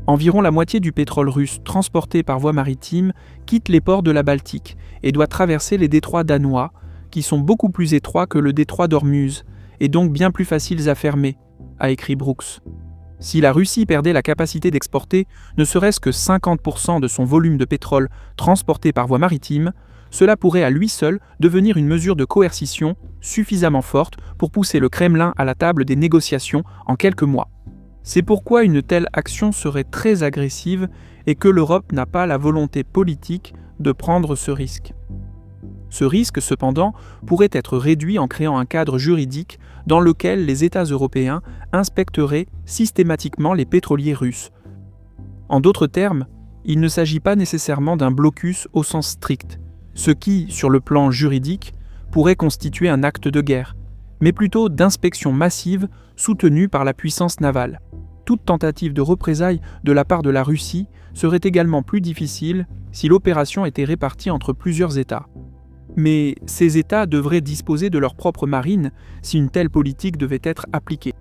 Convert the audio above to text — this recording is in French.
Environ la moitié du pétrole russe transporté par voie maritime quitte les ports de la Baltique et doit traverser les détroits danois, qui sont beaucoup plus étroits que le détroit d'Ormuz, et donc bien plus faciles à fermer, a écrit Brooks. Si la Russie perdait la capacité d'exporter ne serait-ce que 50% de son volume de pétrole transporté par voie maritime, cela pourrait à lui seul devenir une mesure de coercition suffisamment forte pour pousser le Kremlin à la table des négociations en quelques mois. C'est pourquoi une telle action serait très agressive et que l'Europe n'a pas la volonté politique de prendre ce risque. Ce risque, cependant, pourrait être réduit en créant un cadre juridique dans lequel les États européens inspecteraient systématiquement les pétroliers russes. En d'autres termes, il ne s'agit pas nécessairement d'un blocus au sens strict, ce qui, sur le plan juridique, pourrait constituer un acte de guerre, mais plutôt d'inspection massive soutenue par la puissance navale. Toute tentative de représailles de la part de la Russie serait également plus difficile si l'opération était répartie entre plusieurs États. Mais ces États devraient disposer de leur propre marine si une telle politique devait être appliquée.